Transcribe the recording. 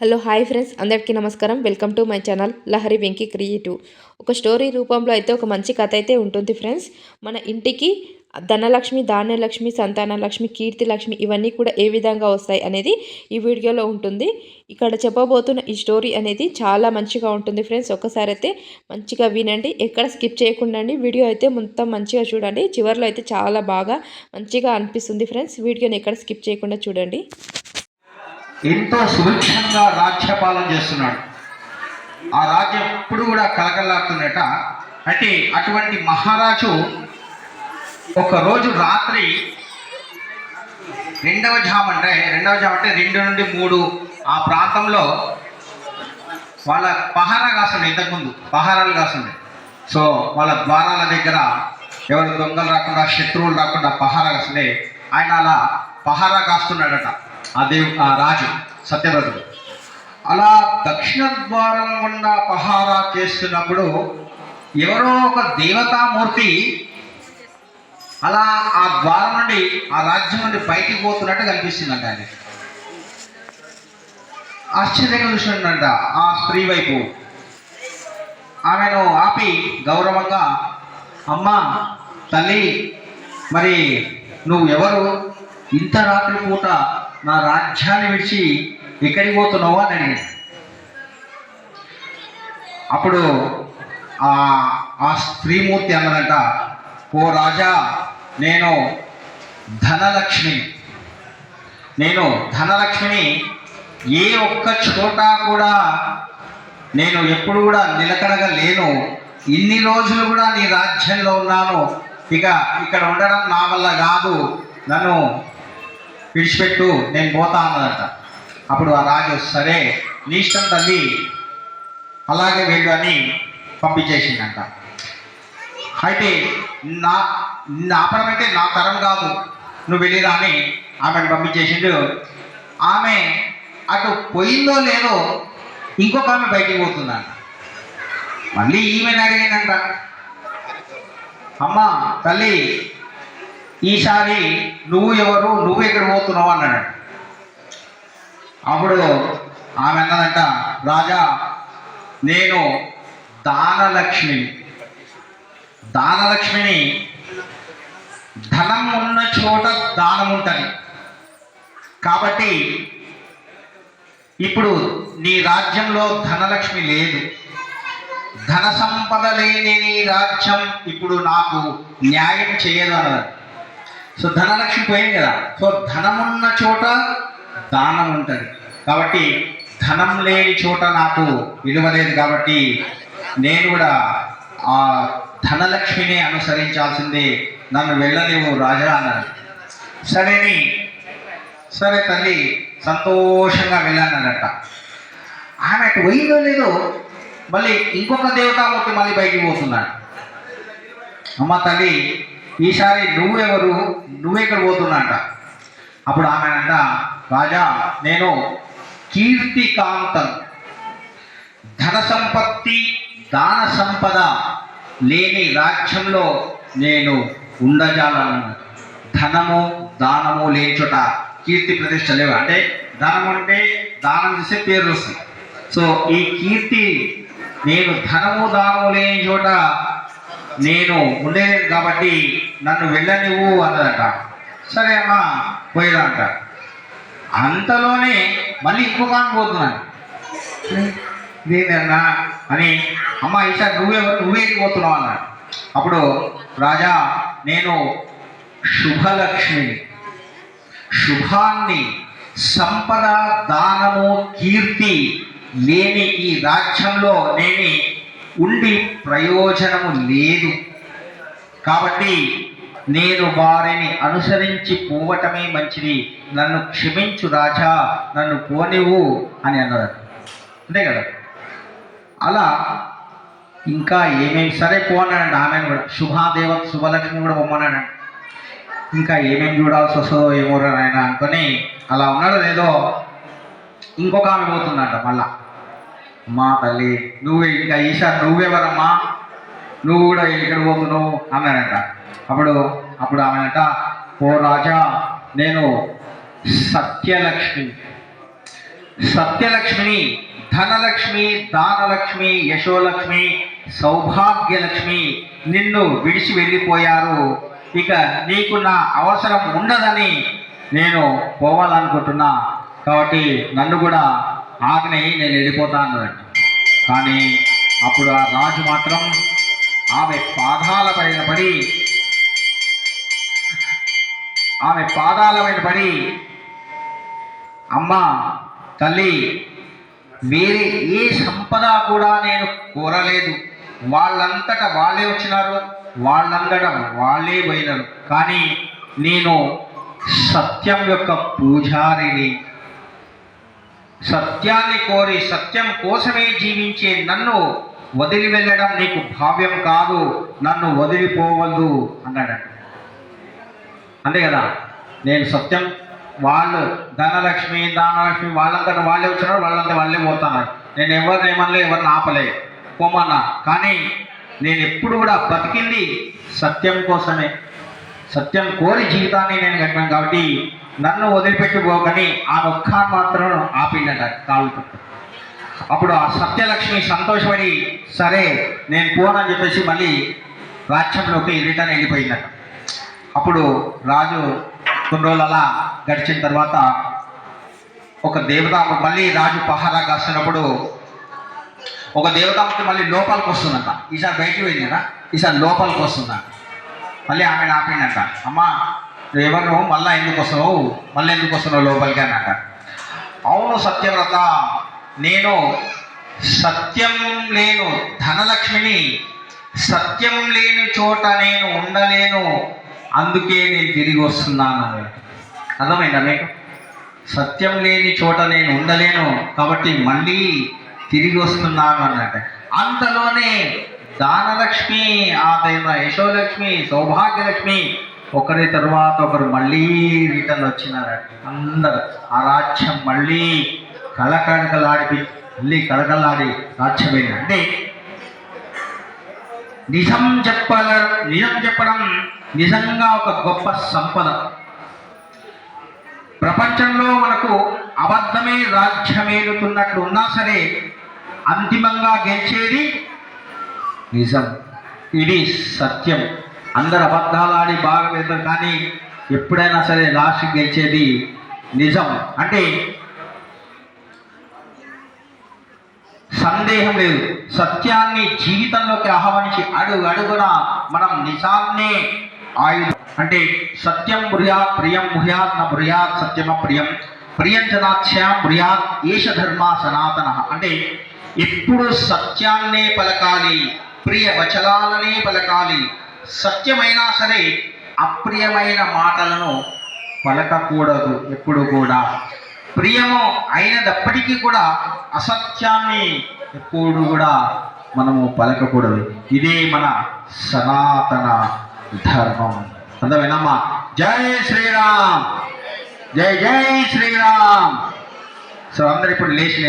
Hello hi friends, అందరికీ నమస్కారం. Welcome to my channel Lahari Venky creative. ఒక స్టోరీ రూపంలో అయితే ఒక మంచి కథ అయితే ఉంటుంది ఫ్రెండ్స్. మన ఇంటికి ధనలక్ష్మి, ధాన్యలక్ష్మి, సంతానలక్ష్మి, కీర్తిలక్ష్మి ఇవన్నీ కూడా ఏ విధంగా వస్తాయి అనేది ఈ వీడియోలో ఉంటుంది. ఇక్కడ చెప్పబోతున్న ఈ స్టోరీ అనేది చాలా మంచిగా ఉంటుంది ఫ్రెండ్స్. ఒక్కసారి అయితే మంచిగా వినండి, ఎక్కడ స్కిప్ చేయకుండా వీడియో అయితే మొత్తం మంచిగా చూడండి. చివరిలో అయితే చాలా బాగా మంచిగా అనిపిస్తుంది ఫ్రెండ్స్. వీడియోని ఎక్కడ స్కిప్ చేయకుండా చూడండి. ఎంతో సుభిక్షంగా రాజ్యపాలన చేస్తున్నాడు. ఆ రాజ్యం ఎప్పుడు కూడా కలకలాడుతుందట. అయితే అటువంటి మహారాజు ఒకరోజు రాత్రి రెండవ జాము అంటే 2 నుండి 3 ఆ ప్రాంతంలో వాళ్ళ పహారా కాస్తుండే. ఇంతకుముందు పహారాలు కాస్తుండే. సో వాళ్ళ ద్వారాల దగ్గర ఎవరు దొంగలు రాకుండా, శత్రువులు రాకుండా పహారా కాస్తుండే. ఆయన అలా పహారా కాస్తున్నాడట. ఆ రాజు సత్యవ్రతుడు అలా దక్షిణ ద్వారం గుండా పహారా చేస్తున్నప్పుడు ఎవరో ఒక దేవతామూర్తి అలా ఆ ద్వారం నుండి, ఆ రాజ్యం నుండి బయటికి పోతున్నట్టు కనిపిస్తుందంట. ఆయన ఆశ్చర్యంగా చూసినట్ట ఆ స్త్రీ వైపు. ఆమెను ఆపి గౌరవంగా, అమ్మా తల్లి, మరి నువ్వు ఎవరు? ఇంత రాత్రి పూట నా రాజ్యాన్ని విడిచి ఎక్కడికి పోతున్నావు అని అడిగాడు. అప్పుడు ఆ స్త్రీమూర్తి అన్నదంట, ఓ రాజా, నేను ధనలక్ష్మిని ఏ ఒక్క చోట కూడా నేను ఎప్పుడు కూడా నిలకడగా లేను. ఇన్ని రోజులు కూడా నీ రాజ్యంలో ఉన్నాను. ఇక ఇక్కడ ఉండడం నా వల్ల కాదు, నన్ను విడిచిపెట్టు, నేను పోతా అన్నదంట. అప్పుడు ఆ రాజు, సరే నీ ఇష్టం తల్లి, అలాగే వెళ్ళు అని పంపించేసిందంట. అయితే ఆపడం అంటే నా తరం కాదు, నువ్వు వెళ్ళిరా అని ఆమెను పంపించేసిండు. ఆమె అటు పోయిందో లేదో ఇంకొక ఆమె బయటికి పోతుందంట. మళ్ళీ ఈమెను అడిగిందంట, అమ్మ తల్లి, ఈసారి నువ్వు ఎవరు, నువ్వు ఎక్కడ పోతున్నావు అన్నాడు. అప్పుడు ఆమె అన్నదంట, రాజా, నేను దానలక్ష్మిని. ధనం ఉన్న చోట దానం ఉంటుంది. కాబట్టి ఇప్పుడు నీ రాజ్యంలో ధనలక్ష్మి లేదు. ధన సంపద లేని నీ రాజ్యం ఇప్పుడు నాకు న్యాయం చేయదు అన్నది. సో ధనలక్ష్మి పోయింది కదా. సో ధనమున్న చోట దానం ఉంటుంది. కాబట్టి ధనం లేని చోట నాకు విలువ లేదు. కాబట్టి నేను కూడా ఆ ధనలక్ష్మిని అనుసరించాల్సిందే, నన్ను వెళ్ళలేవు రాజా అన్నాడు. సరే తల్లి సంతోషంగా వెళ్ళానన్నట. ఆమె అటు పోయిందో లేదో మళ్ళీ ఇంకొక దేవతామూర్తి మళ్ళీ బయటికి పోతున్నాడు. అమ్మ తల్లి, ఈసారి నువ్వెవరు, నువ్వెక్కడ పోతున్నట. అప్పుడు ఆమె అంట, రాజా, నేను కీర్తికాంతం. ధన సంపత్తి, దాన సంపద లేని రాజ్యంలో నేను ఉండజాలను. ధనము దానము లేని చోట కీర్తి ప్రతిష్ట లేవు. అంటే ధనం అంటే దానం చేసే పేర్లు వస్తాయి. సో ఈ కీర్తి, నేను ధనము దానము లేని చోట నేను ఉండేది కాబట్టి నన్ను వెళ్ళనివ్వు అన్నదట. సరే అమ్మా పోయిరా అంట. అంతలోనే మళ్ళీ ఇంకొక ఆమె పోతున్నాను. ఇదేంటన్నా అని, అమ్మ ఈసారి నువ్వేకి పోతున్నావు అన్నాడు. అప్పుడు రాజా, నేను శుభాన్ని, సంపద, దానము, కీర్తి లేని ఈ రాజ్యంలో నేను ఉండి ప్రయోజనము లేదు. కాబట్టి నేను వారిని అనుసరించి పోవటమే మంచిది. నన్ను క్షమించు రాజా, నన్ను పోనివ్వు అని అన్నాడు. అంతే కదా. అలా ఇంకా ఏమేమి, సరే పోన్నాడండి. ఆమెను కూడా శుభలక్ష్మి కూడా పొమ్మన్నాడు. ఇంకా ఏమేమి చూడాల్సి వస్తుందో ఏమో ఆయన అనుకొని అలా ఉన్నాడో లేదో ఇంకొక ఆమె పోతుందంట. మళ్ళా, అమ్మా తల్లి, నువ్వు ఇంకా ఈసారి నువ్వెవరమ్మా, నువ్వు కూడా ఎక్కడ పోతున్నావు అన్నాడంట. అప్పుడు ఆమెనంట, ఓ రాజా, నేను సత్యలక్ష్మి. సత్యలక్ష్మిని, ధనలక్ష్మి, దానలక్ష్మి, యశోలక్ష్మి, సౌభాగ్యలక్ష్మి నిన్ను విడిచి వెళ్ళిపోయారు, ఇక నీకు నా అవసరం ఉండదని నేను పోవాలనుకుంటున్నా, కాబట్టి నన్ను కూడా ఆజ్ఞయి నేను వెళ్ళిపోతా అన్నాడు. కానీ అప్పుడు ఆ రాజు మాత్రం ఆమె పాదాల పైన పడి అమ్మా తల్లి, వేరే ఏ సంపద కూడా నేను కోరలేదు, వాళ్ళంతట వాళ్ళే వచ్చినారు, వాళ్ళంతట వాళ్ళే పోయినారు, కానీ నేను సత్యం యొక్క పూజారిని, సత్యాన్ని కోరి సత్యం కోసమే జీవించే నన్ను వదిలి వెళ్ళడం నీకు భావ్యం కాదు, నన్ను వదిలిపోవద్దు అన్నాడు. అంతే కదా, నేను సత్యం, వాళ్ళు ధనలక్ష్మి, దానలక్ష్మి వాళ్ళంతా వాళ్ళే వచ్చినారు, వాళ్ళంతా వాళ్ళే పోతున్నారు, నేను ఎవరిని ఏమనలే, ఎవరిని ఆపలే, పోమన్నా, కానీ నేను ఎప్పుడు కూడా బతికింది సత్యం కోసమే, సత్యం కోరి జీవితాన్ని నేను గడిపాను, కాబట్టి నన్ను వదిలిపెట్టి పోకని ఆ ఒక్కని మాత్రం ఆపిండట కాళ్ళతో. అప్పుడు ఆ సత్యలక్ష్మి సంతోషపడి సరే నేను పోనని చెప్పేసి మళ్ళీ రాజ్యంలోకి రిటర్న్ వెళ్ళిపోయిందట. అప్పుడు రాజు కొన్ని రోజులు అలా గడిచిన తర్వాత ఒక దేవతామ మళ్ళీ రాజు పహారా కాస్తున్నప్పుడు ఒక దేవతామకి మళ్ళీ లోపలికి వస్తుందంట. ఈసారి బయటికి పోయింది కదా, ఈసారి లోపలికి వస్తుందంట. మళ్ళీ ఆమెను ఆపిందంట, అమ్మా నువ్వు ఎవరు, మళ్ళీ ఎందుకు వస్తున్నావు, మళ్ళీ ఎందుకు వస్తున్నావు లోపలికి అన్నట. అవును సత్యవ్రత, నేను సత్యం లేను ధనలక్ష్మిని, సత్యం లేని చోట నేను ఉండలేను, అందుకే నేను తిరిగి వస్తున్నాను. అర్థమైందా మీకు? సత్యం లేని చోట నేను ఉండలేను కాబట్టి మళ్ళీ తిరిగి వస్తున్నాను అన్నట్టు. అంతలోనే దానలక్ష్మి, ఆ దైవ యశోలక్ష్మి, సౌభాగ్యలక్ష్మి ఒకరి తర్వాత ఒకరు మళ్ళీ రిటర్న్ వచ్చినారట. అందరు ఆ రాజ్యం మళ్ళీ కళకళలాడి రాజ్యమైంది. అంటే నిజం చెప్పడం నిజంగా ఒక గొప్ప సంపద. ప్రపంచంలో మనకు అబద్ధమే రాజ్యమేలుతున్నట్లు ఉన్నా సరే అంతిమంగా గెలిచేది నిజం, ఇది సత్యం. అందరు అబద్ధాలాడి బాగా వెళ్తారు, కానీ ఎప్పుడైనా సరే లాస్ట్ గెలిచేది నిజం. అంటే సందేహం లేదు. సత్యాన్ని జీవితంలోకి ఆహ్వానించి అడుగున మనం నిజాన్నే ఆయుధం. అంటే సత్యం బ్రూయాత్ ప్రియం ముహ్యాత్ న బ్రూయాత్ సత్యమ ప్రియం ప్రియం జనాత్స్యాం బ్రూయాత్ ఏష ధర్మ సనాతన. అంటే ఎప్పుడు సత్యాన్నే పలకాలి, ప్రియ వచనాలనే పలకాలి. సత్యమైనా సరే అప్రియమైన మాటలను పలకకూడదు. ఎప్పుడు కూడా ప్రియము అయినప్పటికీ కూడా అసత్యాన్ని ఎప్పుడు కూడా మనము పలకకూడదు. ఇదే మన సనాతన ధర్మం. అందమేనమ్మా? జై శ్రీరామ్, జై జై శ్రీరామ్. సో అందరు ఇప్పుడు లేచి